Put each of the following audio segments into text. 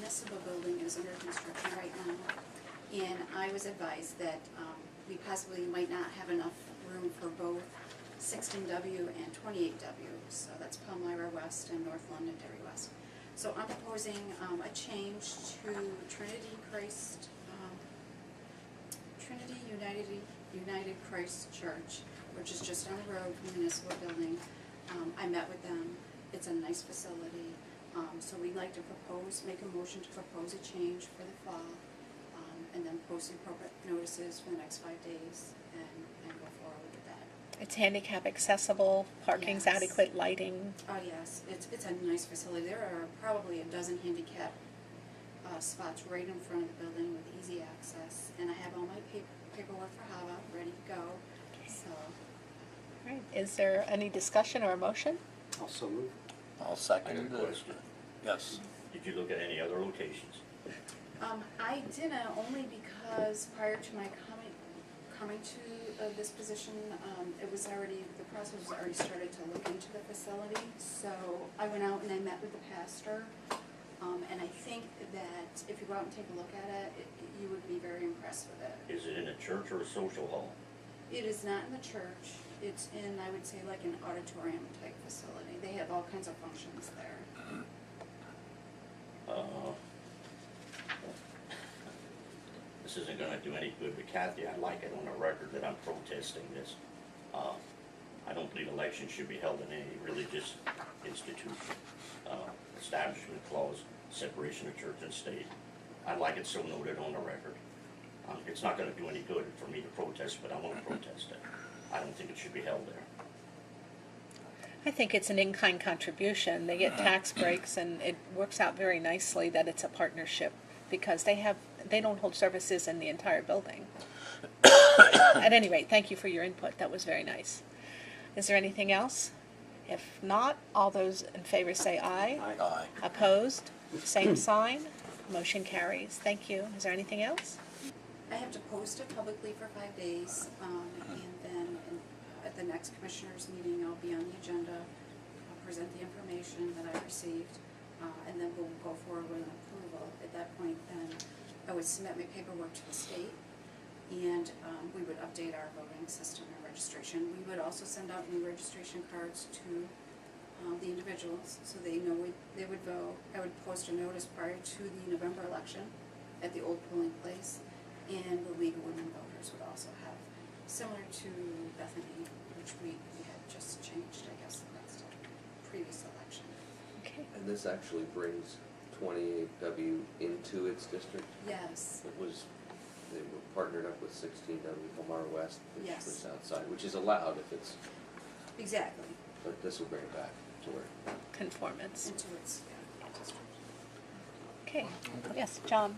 municipal building is under construction right now, and I was advised that we possibly might not have enough room for both 16W and 28W, so that's Palmyra West and North Londonderry West. So I'm proposing a change to Trinity United Christ Church, which is just down the road from the municipal building. I met with them. It's a nice facility. So we'd like to make a motion to propose a change for the fall, and then post the appropriate notices for the next 5 days and go forward with that. It's handicap accessible, parking's Yes. adequate, lighting. Oh yes, it's a nice facility. There are probably a dozen handicap spots right in front of the building with easy access, and I have all my paperwork for HAVA ready to go. So, All right. Is there any discussion or a motion? Also move. I'll I second got a question. Yes. Did you look at any other locations? I didn't, only because prior to my coming to this position, the process was already started to look into the facility. So I went out and I met with the pastor, and I think that if you go out and take a look at it, you would be very impressed with it. Is it in a church or a social hall? It is not in the church. It's in, I would say, like an auditorium type facility. They have all kinds of functions there. This isn't gonna do any good, but Kathy, I'd like it on the record that I'm protesting this. I don't believe elections should be held in any religious institution. Establishment clause, separation of church and state. I'd like it so noted on the record. It's not gonna do any good for me to protest, but I wanna protest it. I don't think it should be held there. I think it's an in-kind contribution. They get tax breaks, and it works out very nicely that it's a partnership because they don't hold services in the entire building. At any rate, thank you for your input. That was very nice. Is there anything else? If not, all those in favor say aye. Aye. Opposed? Same sign. Motion carries. Thank you. Is there anything else? I have to post it publicly for 5 days, and then at the next commissioners meeting, I'll be on the agenda. I'll present the information that I received, and then we'll go forward with an approval. At that point, then I would submit my paperwork to the state, and we would update our voting system and registration. We would also send out new registration cards to the individuals, so they know they would vote. I would post a notice prior to the November election at the old polling place, and the League of Women Voters would also have, similar to Bethany, which we had just changed, I guess, the previous election. Okay. And this actually brings 28W into its district. Yes. They were partnered up with 16W Palmyra West, which Yes. was outside, which is allowed if it's, Exactly. but this will bring it back to where. Conformance. Into its district. Okay. Yes, John.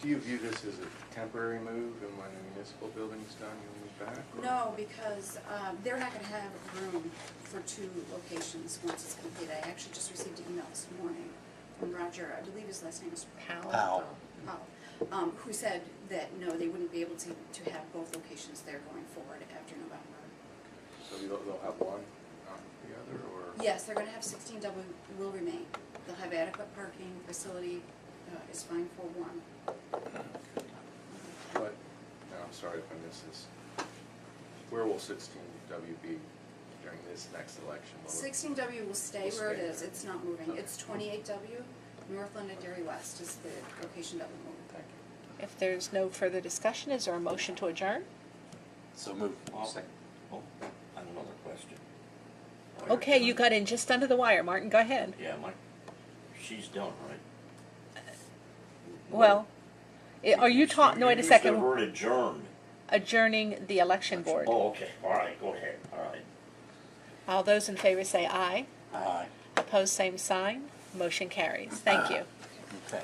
Do you view this as a temporary move, and when the municipal building's done, you'll move back? or- No, because they're not going to have room for 2 locations once it's complete. I actually just received an email this morning from Roger, I believe his last name is Powell. Powell, who said that no, they wouldn't be able to have both locations there going forward after November. So they'll have one, not the other, or? Yes, they're going to have 16W will remain. They'll have adequate parking, facility is fine for 1. But, no, I'm sorry if I missed this. Where will 16W be during this next election? Will it- 16W will stay Will where it stay is. there. It's not moving. Okay. It's 28W. North Londonderry West is the location that will move. Thank you. If there's no further discussion, is there a motion to adjourn? So move. Second. Oh, I have another question. Okay, you got in just under the wire, Martin. Go ahead. Yeah, she's done, right? Well, are you talking? No, wait a used second. the word adjourned. Adjourning the election board. Oh, okay, all right, go ahead, all right. All those in favor say aye. Aye. Opposed, same sign. Motion carries. Thank you. Okay.